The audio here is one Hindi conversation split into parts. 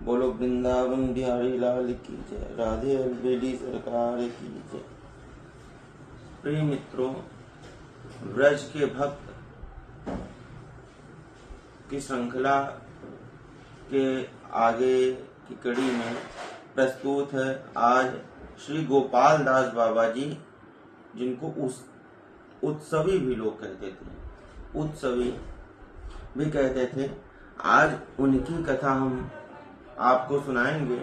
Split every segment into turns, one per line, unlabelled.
बोलो वृंदावन बिहारी लाल की जय, राधे अलबेली सरकार की जय। प्रिय मित्रों, ब्रज के भक्त की श्रृंखला के आगे की कड़ी में प्रस्तुत है आज श्री गोपाल दास बाबा जी, जिनको उत्सवी भी लोग कहते थे, उत्सवी भी कहते थे। आज उनकी कथा हम आपको सुनाएंगे।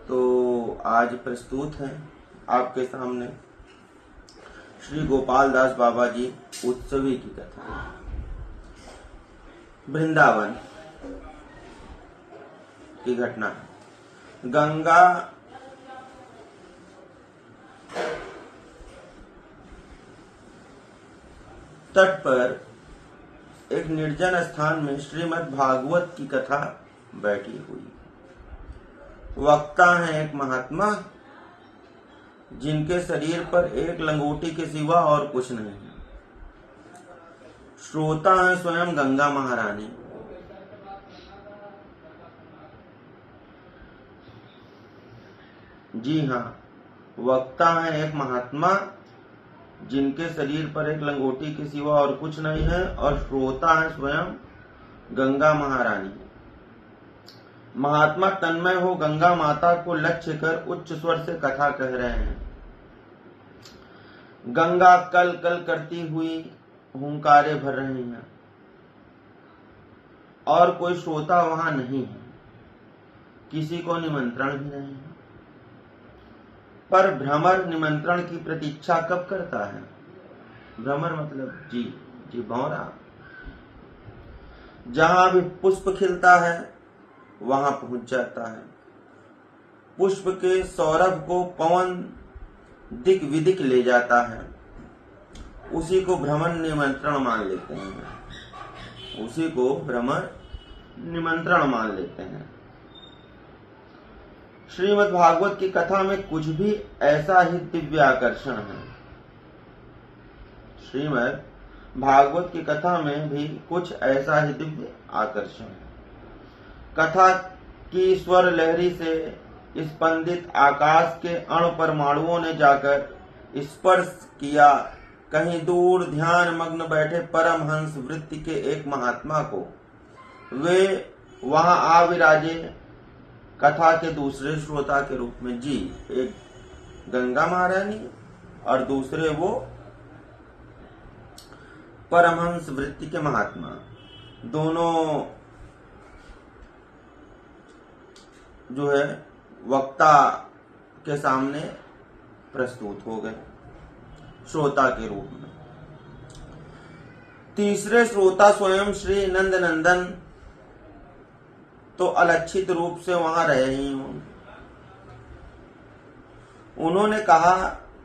तो आज प्रस्तुत है आपके सामने श्री गोपाल दास बाबा जी उत्सवी की कथा। वृंदावन की घटना। गंगा तट पर एक निर्जन स्थान में श्रीमद् भागवत की कथा बैठी हुई। वक्ता है एक महात्मा, जिनके शरीर पर एक लंगोटी के सिवा और कुछ नहीं है। श्रोता है स्वयं गंगा महारानी। जी हाँ, वक्ता है एक महात्मा, जिनके शरीर पर एक लंगोटी के सिवा और कुछ नहीं है, और श्रोता है स्वयं गंगा महारानी। महात्मा तन्मय हो गंगा माता को लक्ष्य कर उच्च स्वर से कथा कह रहे हैं। गंगा कल कल करती हुई हुंकारे भर रही हैं, और कोई श्रोता वहां नहीं है, किसी को निमंत्रण भी नहीं है। पर भ्रमर निमंत्रण की प्रतीक्षा कब करता है? भ्रमर मतलब जी भौरा। जहां भी पुष्प खिलता है वहां पहुंच जाता है। पुष्प के सौरभ को पवन दिक विदिक ले जाता है। उसी को भ्रमर निमंत्रण मान लेते हैं। उसी को भ्रमर निमंत्रण मान लेते हैं। श्रीमद् भागवत की कथा में कुछ भी ऐसा ही दिव्य आकर्षण है। श्रीमद् भागवत की कथा में भी कुछ ऐसा ही दिव्य आकर्षण है। कथा की स्वर लहरी से स्पंदित आकाश के अणु परमाणुओं ने जाकर स्पर्श किया कहीं दूर ध्यान मग्न बैठे परमहंस वृत्ति के एक महात्मा को। वे वहां आ विराजे कथा के दूसरे श्रोता के रूप में। जी, एक गंगा महारानी और दूसरे वो परमहंस वृत्ति के महात्मा, दोनों जो है वक्ता के सामने प्रस्तुत हो गए श्रोता के रूप में। तीसरे श्रोता स्वयं श्री नंद नंदन तो अलक्षित रूप से वहां रहे ही हों। उन्होंने कहा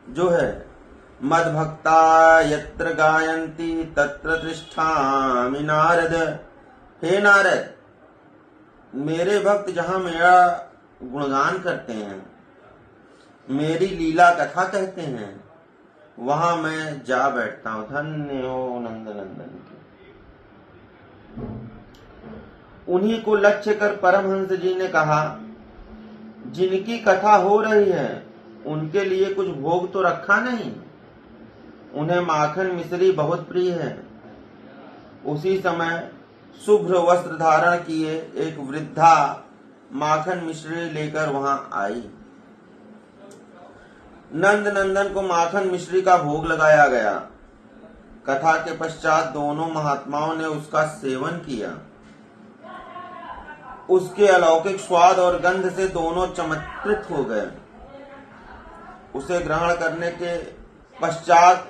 जो है, मद भक्ता यत्र गायन्ति तत्र तिष्ठामि नारद। हे नारद, मेरे भक्त जहां मेरा गुणगान करते हैं, मेरी लीला कथा कहते हैं, वहां मैं जा बैठता हूं। धन्य हो नंद नंदन की। उन्हीं को लक्ष्य कर परमहंस जी ने कहा, जिनकी कथा हो रही है उनके लिए कुछ भोग तो रखा नहीं? उन्हें माखन मिश्री बहुत प्रिय है। उसी समय शुभ्र वस्त्र धारण किए एक वृद्धा माखन मिश्री लेकर वहां आई। नंद नंदन को माखन मिश्री का भोग लगाया गया। कथा के पश्चात दोनों महात्माओं ने उसका सेवन किया। उसके अलौकिक स्वाद और गंध से दोनों चमत्कृत हो गए। उसे ग्रहण करने के पश्चात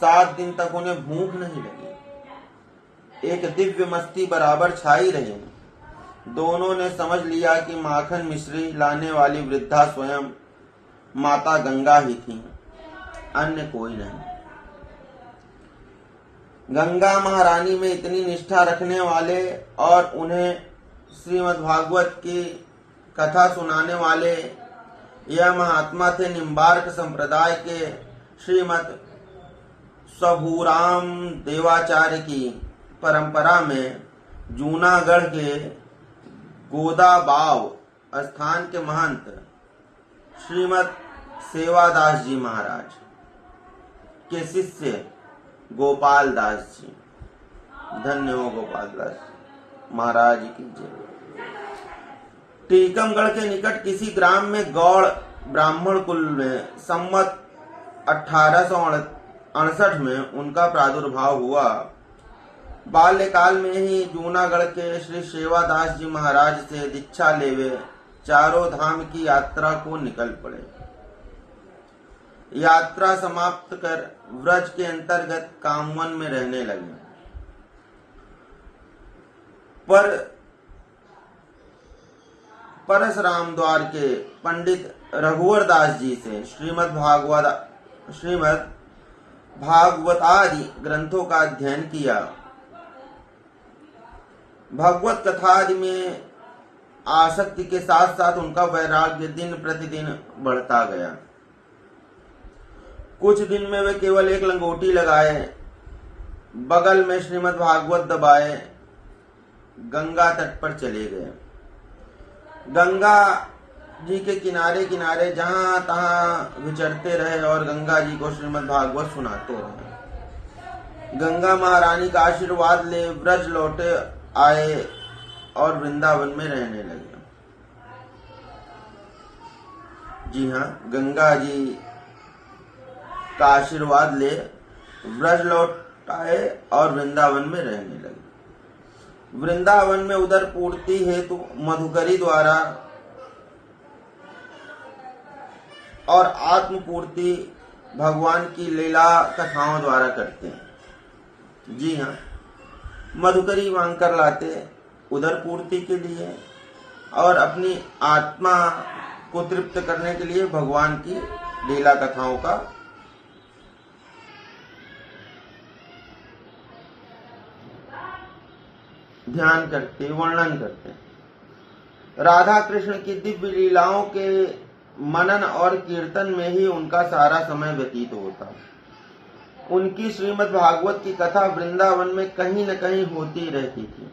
7 दिन तक उन्हें भूख नहीं लगी। एक दिव्य मस्ती बराबर छाई रही। दोनों ने समझ लिया कि माखन मिश्री लाने वाली वृद्धा स्वयं माता गंगा ही थी, अन्य कोई नहीं। गंगा महारानी में इतनी निष्ठा रखने वाले और उन्हें श्रीमद् भागवत की कथा सुनाने वाले यह महात्मा थे निम्बार्क संप्रदाय के श्रीमद् स्वभूराम देवाचार्य की परंपरा में जूनागढ़ के गोदाबाव स्थान के महंत श्रीमद सेवादास जी महाराज के शिष्य गोपाल दास जी। धन्य हो गोपाल दास महाराज की जय। टीकमगढ़ के निकट किसी ग्राम में गौड़ ब्राह्मण कुल में संवत 1868 में उनका प्रादुर्भाव हुआ। बाल्यकाल में ही जूनागढ़ के श्री सेवादास जी महाराज से दीक्षा लेवे चारों धाम की यात्रा को निकल पड़े। यात्रा समाप्त कर व्रज के अंतर्गत कामवन में रहने लगे। परशुराम द्वार के पंडित रघुवर दास जी से श्रीमद् भागवतादि ग्रंथों का अध्ययन किया। भगवत कथा आदि में आसक्ति के साथ साथ उनका वैराग्य दिन प्रतिदिन बढ़ता गया। कुछ दिन में वे केवल एक लंगोटी लगाए, बगल में श्रीमद् भागवत दबाए गंगा तट पर चले गए। गंगा जी के किनारे किनारे जहां तहां विचरते रहे और गंगा जी को श्रीमद् भागवत सुनाते रहे। गंगा महारानी का आशीर्वाद ले ब्रज लौटे आए और वृंदावन में रहने लगे। जी हाँ, गंगा जी का आशीर्वाद ले ब्रज लौट आए और वृंदावन में रहने लगे। वृंदावन में उदर पूर्ति हेतु मधुकरी द्वारा और आत्म पूर्ति भगवान की लीला कथाओं द्वारा करते हैं। जी हाँ, मधुकरी मांग कर लाते उदर पूर्ति के लिए और अपनी आत्मा को तृप्त करने के लिए भगवान की लीला कथाओं का ध्यान करते, वर्णन करते। राधा कृष्ण की दिव्य लीलाओं के मनन और कीर्तन में ही उनका सारा समय व्यतीत होता। उनकी श्रीमद् भागवत की कथा वृंदावन में कहीं न कहीं होती रहती थी।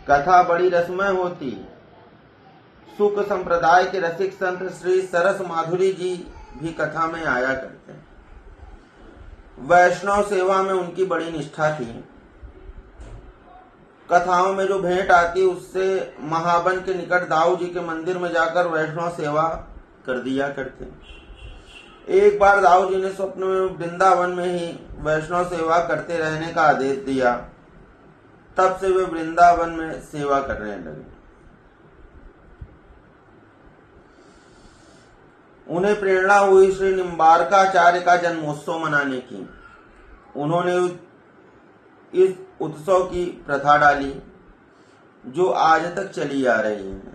कथा बड़ी रसमय होती। सुख संप्रदाय के रसिक संत श्री सरस माधुरी जी भी कथा में आया करते। वैष्णव सेवा में उनकी बड़ी निष्ठा थी। कथाओं में जो भेंट आती उससे महाबन के निकट दाऊ जी के मंदिर में जाकर वैष्णव सेवा कर दिया करते। एक बार दाऊ जी ने स्वप्न में वृंदावन में ही वैष्णव सेवा करते रहने का आदेश दिया। तब से वे वृंदावन में सेवा करने लगे। उन्हें प्रेरणा हुई श्री निम्बारकाचार्य का जन्मोत्सव मनाने की। उन्होंने इस उत्सव की प्रथा डाली जो आज तक चली आ रही है।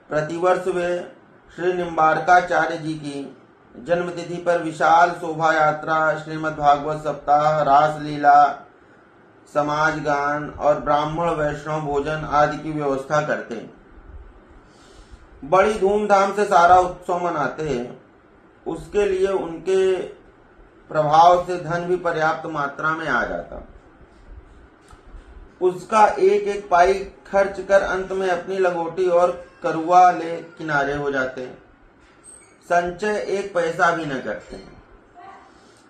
प्रतिवर्ष वे श्री निम्बारकाचार्य जी की जन्मतिथि पर विशाल शोभा यात्रा, श्रीमद् भागवत सप्ताह, रास लीला, समाज गान और ब्राह्मण वैष्णव भोजन आदि की व्यवस्था करते। बड़ी धूमधाम से सारा उत्सव मनाते। उसके लिए उनके प्रभाव से धन भी पर्याप्त मात्रा में आ जाता। उसका एक एक पाई खर्च कर अंत में अपनी लंगोटी और करुआ ले किनारे हो जाते। संचय एक पैसा भी न करते।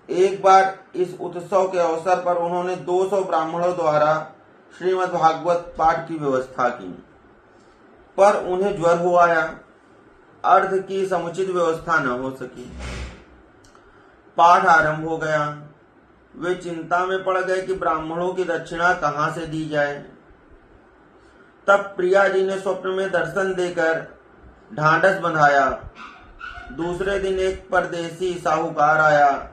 एक बार इस उत्सव के अवसर पर उन्होंने 200 ब्राह्मणों द्वारा श्रीमद् भागवत पाठ की व्यवस्था की, पर उन्हें ज्वर हो आया। अर्घ की समुचित व्यवस्था न हो सकी। पाठ आरंभ हो गया। वे चिंता में पड़ गए कि ब्राह्मणों की दक्षिणा कहां से दी जाए। तब प्रिया जी ने स्वप्न में दर्शन देकर ढांढस बंधाया। दूसरे दिन एक परदेसी साहूकार आया।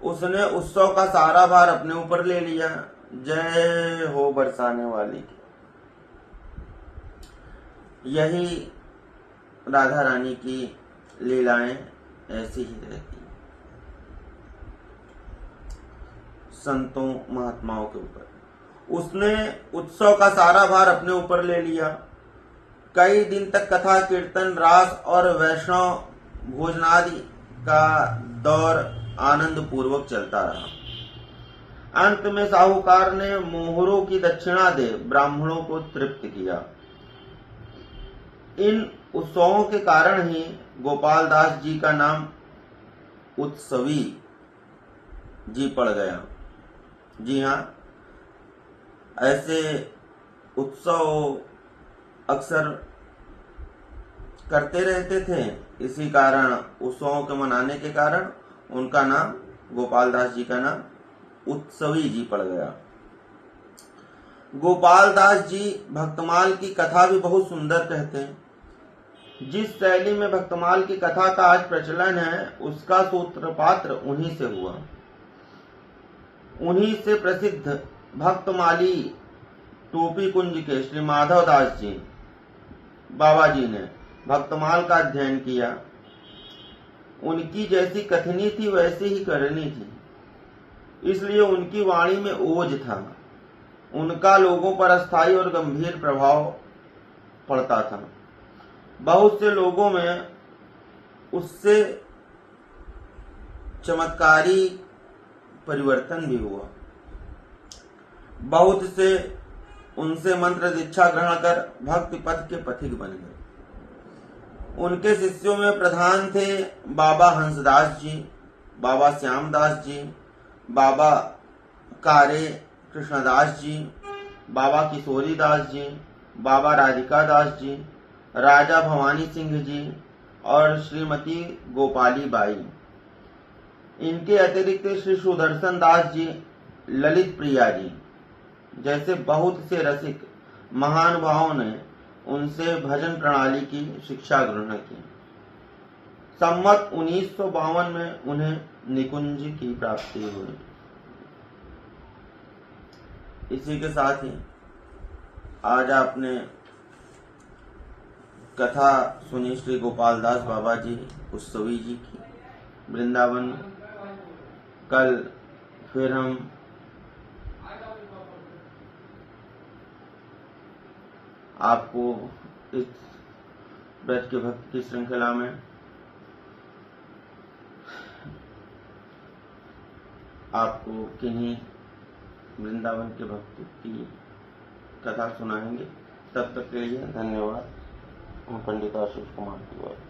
उसने उत्सव का सारा भार अपने ऊपर ले लिया। जय हो बरसाने वाली की। यही राधा रानी की लीलाएं ऐसी ही रहती संतों महात्माओं के ऊपर। उसने उत्सव का सारा भार अपने ऊपर ले लिया। कई दिन तक कथा, कीर्तन, रास और वैष्णव भोजनादि का दौर आनंद पूर्वक चलता रहा। अंत में साहूकार ने मोहरों की दक्षिणा दे ब्राह्मणों को तृप्त किया। इन उत्सवों के कारण ही गोपाल दास जी का नाम उत्सवी जी पड़ गया। जी हाँ, ऐसे उत्सव अक्सर करते रहते थे, इसी कारण उत्सवों के मनाने के कारण उनका नाम, गोपाल दास जी का नाम उत्सवी जी पड़ गया। गोपाल दास जी भक्तमाल की कथा भी बहुत सुंदर कहते हैं। जिस शैली में भक्तमाल की कथा का आज प्रचलन है, उसका सूत्रपात्र उन्हीं से हुआ। उन्हीं से प्रसिद्ध भक्तमाली टोपी कुंज के श्री माधव दास जी बाबा जी ने भक्तमाल का अध्ययन किया। उनकी जैसी कथनी थी वैसी ही करनी थी, इसलिए उनकी वाणी में ओज था। उनका लोगों पर अस्थायी और गंभीर प्रभाव पड़ता था। बहुत से लोगों में उससे चमत्कारी परिवर्तन भी हुआ। बहुत से उनसे मंत्र दीक्षा ग्रहण कर भक्ति पथ के पथिक बन गए। उनके शिष्यों में प्रधान थे बाबा हंसदास जी, बाबा श्यामदास जी, बाबा कारे कृष्णदास जी, बाबा किशोरी दास जी, बाबा राधिका दास जी, राजा भवानी सिंह जी और श्रीमती गोपाली बाई। इनके अतिरिक्त श्री सुदर्शन दास जी, ललित प्रिया जी जैसे बहुत से रसिक महानुभावों ने उनसे भजन प्रणाली की शिक्षा ग्रहण की। संवत 1952 में उन्हें निकुंज की प्राप्ति हुई। इसी के साथ ही आज आपने कथा सुनी श्री गोपाल दास बाबा जी उत्सवी जी की वृंदावन। कल फिर हम आपको इस ब्रज के भक्त की श्रृंखला में आपको किन्हीं वृंदावन के भक्त की कथा सुनाएंगे। तब तक के लिए धन्यवाद। पंडित आशीष कुमार तिवारी।